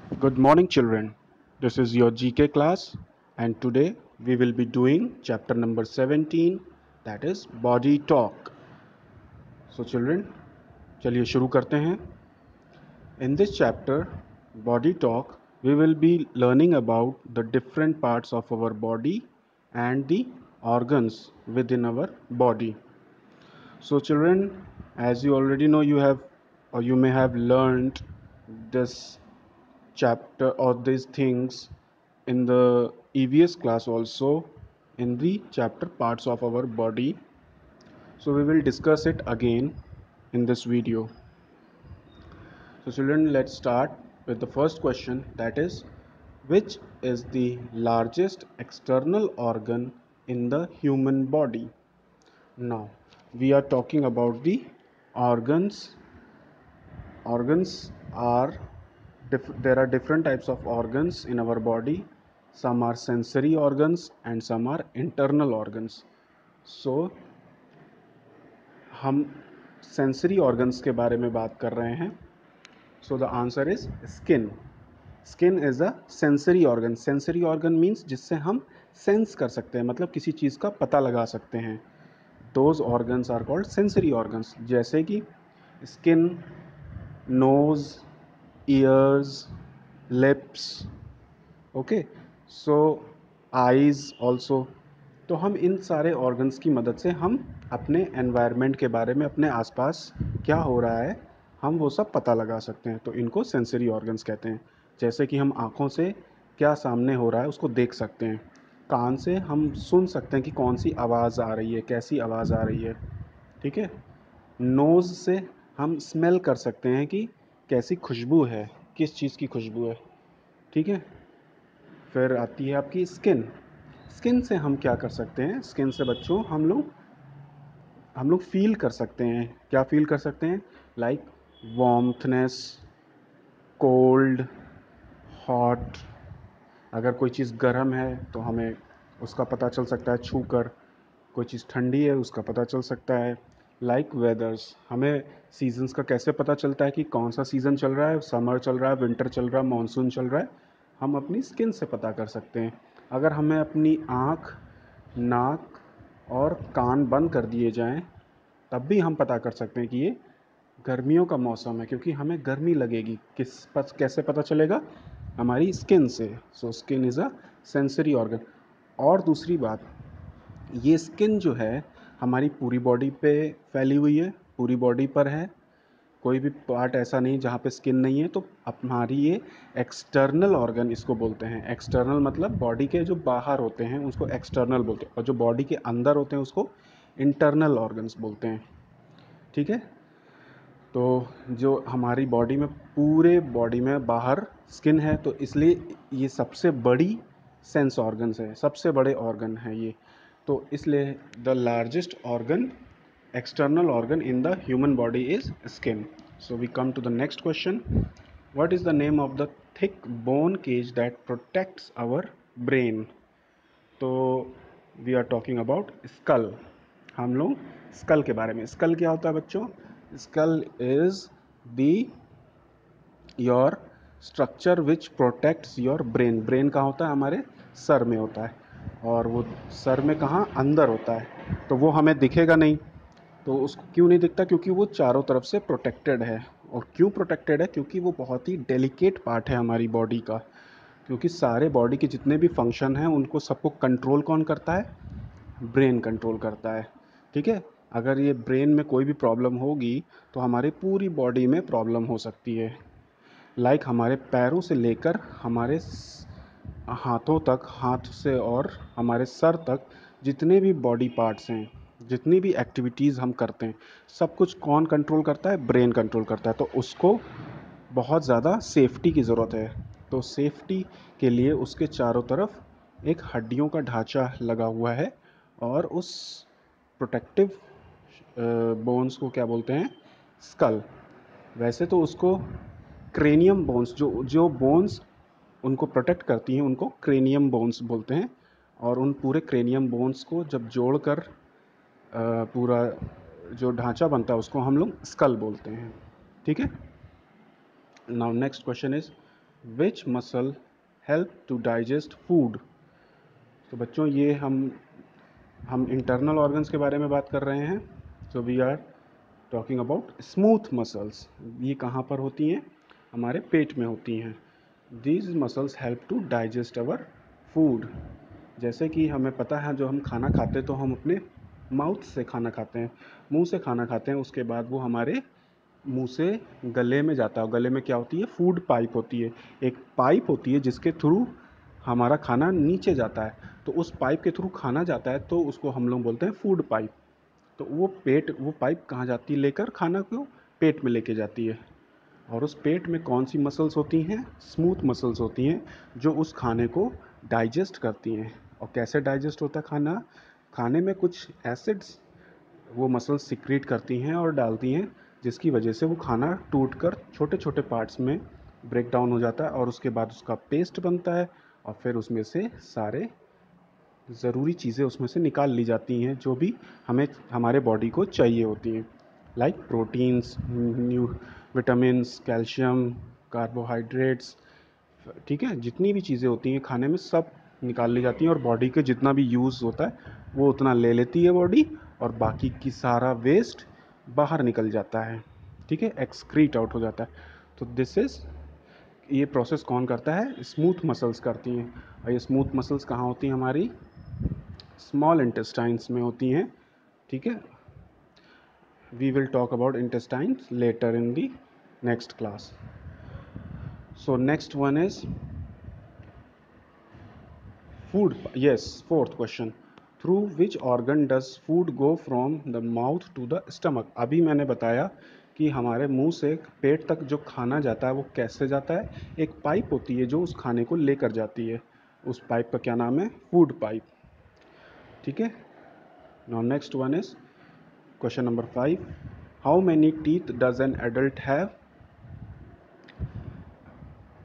Good morning, children. This is your GK class, and today we will be doing chapter number 17, that is body talk. So, children, चलिए शुरू करते हैं. In this chapter, body talk, we will be learning about the different parts of our body and the organs within our body. So, children, as you already know, you have or you may have learned this chapter or these things in the EVS class also in the chapter parts of our body. So we will discuss it again in this video. So children, let's start with the first question, that is, which is the largest external organ in the human body? Now we are talking about the organs. Organs are there are different types of organs in our body. Some are sensory organs and some are internal organs. So हम sensory organs के बारे में बात कर रहे हैं. So the answer is skin. Skin is a sensory organ. Sensory organ means जिससे हम सेंस कर सकते हैं, मतलब किसी चीज़ का पता लगा सकते हैं. Those organs are called sensory organs, जैसे कि skin, nose, ears, lips, okay, so eyes also. तो हम इन सारे ऑर्गन्स की मदद से हम अपने एनवायरनमेंट के बारे में, अपने आसपास क्या हो रहा है, हम वो सब पता लगा सकते हैं. तो इनको सेंसरी ऑर्गन्स कहते हैं. जैसे कि हम आँखों से क्या सामने हो रहा है उसको देख सकते हैं. कान से हम सुन सकते हैं कि कौन सी आवाज़ आ रही है, कैसी आवाज़ आ रही है. ठीक है. नोज़ से हम स्मेल कर सकते हैं कि कैसी खुशबू है, किस चीज़ की खुशबू है. ठीक है. फिर आती है आपकी स्किन. स्किन से हम क्या कर सकते हैं? स्किन से बच्चों हम लोग फील कर सकते हैं. क्या फील कर सकते हैं? Like warmthness, cold, hot. अगर कोई चीज़ गर्म है तो हमें उसका पता चल सकता है छू कर. कोई चीज़ ठंडी है उसका पता चल सकता है. लाइक वेदर्स, हमें सीजन्स का कैसे पता चलता है कि कौन सा सीज़न चल रहा है, समर चल रहा है, विंटर चल रहा है, मानसून चल रहा है, हम अपनी स्किन से पता कर सकते हैं. अगर हमें अपनी आँख, नाक और कान बंद कर दिए जाएं तब भी हम पता कर सकते हैं कि ये गर्मियों का मौसम है, क्योंकि हमें गर्मी लगेगी. कैसे पता चलेगा? हमारी स्किन से. So skin is a sensory organ. और दूसरी बात, ये स्किन जो है हमारी पूरी बॉडी पे फैली हुई है, पूरी बॉडी पर है. कोई भी पार्ट ऐसा नहीं जहाँ पे स्किन नहीं है. तो हमारी ये एक्सटर्नल ऑर्गन इसको बोलते हैं. एक्सटर्नल मतलब बॉडी के जो बाहर होते हैं उसको एक्सटर्नल बोलते हैं, और जो बॉडी के अंदर होते हैं उसको इंटरनल ऑर्गन्स बोलते हैं. ठीक है. तो जो हमारी बॉडी में, पूरे बॉडी में बाहर स्किन है, तो इसलिए ये सबसे बड़ी सेंस ऑर्गन्स है, सबसे बड़े ऑर्गन है ये. तो इसलिए the largest organ, external organ in the human body is skin. So we come to the next question. What is the name of the thick bone cage that protects our brain? तो we are talking about skull. हम लोग school के बारे में. School क्या होता है बच्चों? Skull is the your structure which protects your brain. Brain कहाँ होता है? हमारे सर में होता है. और वो सर में कहाँ? अंदर होता है. तो वो हमें दिखेगा नहीं. तो उसको क्यों नहीं दिखता? क्योंकि वो चारों तरफ से प्रोटेक्टेड है. और क्यों प्रोटेक्टेड है? क्योंकि वो बहुत ही डेलिकेट पार्ट है हमारी बॉडी का. क्योंकि सारे बॉडी के जितने भी फंक्शन हैं उनको सबको कंट्रोल कौन करता है? ब्रेन कंट्रोल करता है. ठीक है. अगर ये ब्रेन में कोई भी प्रॉब्लम होगी तो हमारी पूरी बॉडी में प्रॉब्लम हो सकती है. लाइक हमारे पैरों से लेकर हमारे हाथों तक, हाथ से और हमारे सर तक जितने भी बॉडी पार्ट्स हैं, जितनी भी एक्टिविटीज़ हम करते हैं, सब कुछ कौन कंट्रोल करता है? ब्रेन कंट्रोल करता है. तो उसको बहुत ज़्यादा सेफ्टी की ज़रूरत है. तो सेफ्टी के लिए उसके चारों तरफ एक हड्डियों का ढांचा लगा हुआ है. और उस प्रोटेक्टिव बोन्स को क्या बोलते हैं? स्कल. वैसे तो उसको क्रेनियम बोन्स, जो जो बोन्स उनको प्रोटेक्ट करती हैं उनको क्रेनियम बोन्स बोलते हैं. और उन पूरे क्रेनियम बोन्स को जब जोड़कर पूरा जो ढांचा बनता है उसको हम लोग स्कल बोलते हैं. ठीक है. Now next question is, which muscle help to digest food. तो बच्चों ये हम इंटरनल ऑर्गन्स के बारे में बात कर रहे हैं। So we are talking about smooth muscles. ये कहाँ पर होती हैं? हमारे पेट में होती हैं। These muscles help to digest our food. जैसे कि हमें पता है जो हम खाना खाते हैं तो हम अपने माउथ से खाना खाते हैं, मुंह से खाना खाते हैं, उसके बाद वो हमारे मुंह से गले में जाता है। गले में क्या होती है? फूड पाइप होती है। एक पाइप होती है जिसके थ्रू हमारा खाना नीचे जाता है। तो उस पाइप के थ्रू खाना जाता है तो उसको हम लोग बोलते हैं फूड पाइप। तो वो पाइप कहाँ जाती है लेकर? खाना को पेट में लेके जाती है। और उस पेट में कौन सी मसल्स होती हैं? स्मूथ मसल्स होती हैं जो उस खाने को डाइजेस्ट करती हैं। और कैसे डाइजेस्ट होता है खाना? खाने में कुछ एसिड्स वो मसल्स सिक्रीट करती हैं और डालती हैं, जिसकी वजह से वो खाना टूटकर छोटे छोटे पार्ट्स में ब्रेक डाउन हो जाता है और उसके बाद उसका पेस्ट बनता है और फिर उसमें से सारे ज़रूरी चीज़ें उसमें से निकाल ली जाती हैं जो भी हमें हमारे बॉडी को चाहिए होती हैं, like proteins, new vitamins, calcium, carbohydrates. ठीक है, जितनी भी चीज़ें होती हैं खाने में सब निकाल ली जाती हैं और बॉडी के जितना भी यूज़ होता है वो उतना ले लेती है बॉडी, और बाकी की सारा वेस्ट बाहर निकल जाता है। ठीक है, एक्सक्रीट आउट हो जाता है। तो दिस इज़, ये प्रोसेस कौन करता है? स्मूथ मसल्स करती हैं। और ये स्मूथ मसल्स कहाँ होती हैं? हमारी स्मॉल इंटेस्टाइन्स में होती हैं। ठीक है, we will talk about intestines later in the next class. So next one is food. Yes, fourth question, through which organ does food go from the mouth to the stomach. अभी मैंने बताया कि हमारे मुंह से पेट तक जो खाना जाता है वो कैसे जाता है? एक पाइप होती है जो उस खाने को लेकर जाती है। उस पाइप का क्या नाम है? Food pipe. ठीक है, now next one is question number 5, how many teeth does an adult have.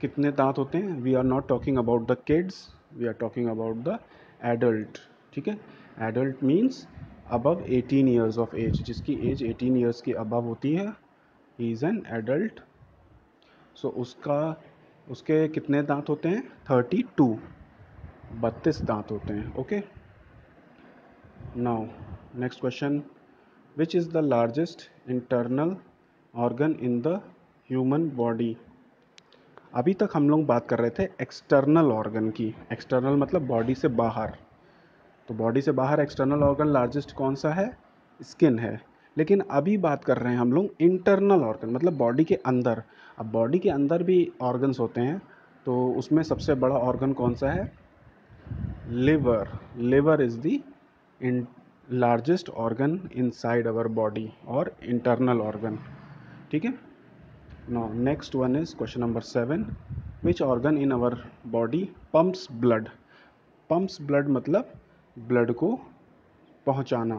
कितने दांत होते हैं? We are not talking about the kids, we are talking about the adult. ठीक है, adult means above 18 years of age, जिसकी age 18 years की above होती है, he is an adult. So उसके कितने दांत होते हैं? 32, 32 दांत होते हैं। Okay, now next question, which is the largest internal organ in the human body. अभी तक हम लोग बात कर रहे थे एक्सटर्नल ऑर्गन की। एक्सटर्नल मतलब बॉडी से बाहर। तो बॉडी से बाहर एक्सटर्नल ऑर्गन लार्जेस्ट कौन सा है? स्किन है। लेकिन अभी बात कर रहे हैं हम लोग इंटरनल ऑर्गन, मतलब बॉडी के अंदर। अब बॉडी के अंदर भी ऑर्गन्स होते हैं, तो उसमें सबसे बड़ा ऑर्गन कौन सा है? Liver. Liver is the in largest organ inside our body और इंटरनल ऑर्गन। ठीक है, now next one is question number 7, which organ in our body pumps blood. Pumps blood मतलब ब्लड को पहुंचाना।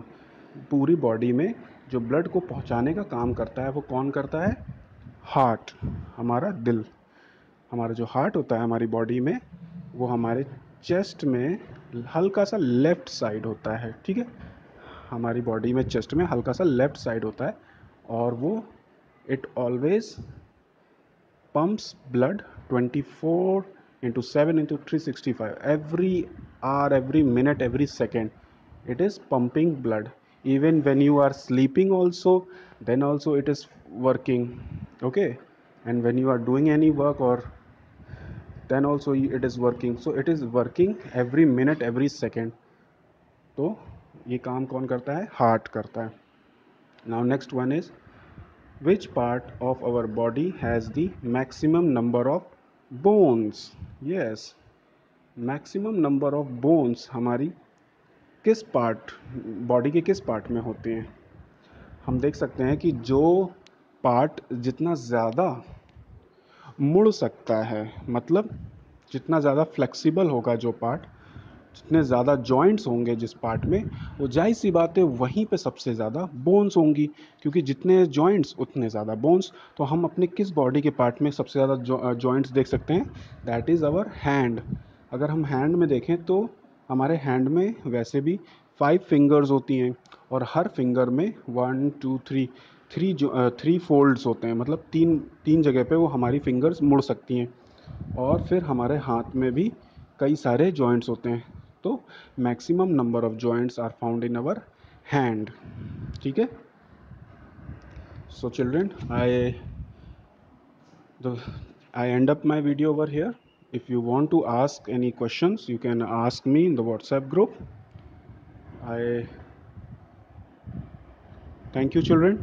पूरी बॉडी में जो ब्लड को पहुंचाने का काम करता है वो कौन करता है? हार्ट, हमारा दिल। हमारा जो हार्ट होता है हमारी बॉडी में, वो हमारे चेस्ट में हल्का सा लेफ्ट साइड होता है। ठीक है, हमारी बॉडी में चेस्ट में हल्का सा लेफ्ट साइड होता है, और वो it always pumps blood 24 into 7 into 365 every hour, every minute, every second it is pumping blood. Even when you are sleeping also, then also it is working. Okay, and when you are doing any work, or then also it is working. So it is working every minute, every second. तो ये काम कौन करता है? Heart करता है। Now next one is, which part of our body has the maximum number of bones? Yes, maximum number of bones हमारी किस पार्ट, बॉडी के किस पार्ट में होते हैं? हम देख सकते हैं कि जो पार्ट जितना ज़्यादा मुड़ सकता है, मतलब जितना ज़्यादा फ्लेक्सिबल होगा जो पार्ट, जितने ज़्यादा जॉइंट्स होंगे जिस पार्ट में, वो जाहिर सी बात है वहीं पे सबसे ज़्यादा बोन्स होंगी, क्योंकि जितने जॉइंट्स उतने ज़्यादा बोन्स। तो हम अपने किस बॉडी के पार्ट में सबसे ज़्यादा जॉइंट्स देख सकते हैं? That is our hand. अगर हम हैंड में देखें तो हमारे हैंड में वैसे भी 5 फिंगर्स होती हैं, और हर फिंगर में 1 2 3 फोल्ड्स होते हैं, मतलब तीन तीन जगह पे वो हमारी फिंगर्स मुड़ सकती हैं। और फिर हमारे हाथ में भी कई सारे जॉइंट्स होते हैं, तो maximum number of joints are found in our hand. ठीक है। So children, I end up my video over here. If you want to ask any questions, you can ask me in the WhatsApp group. I thank you, children.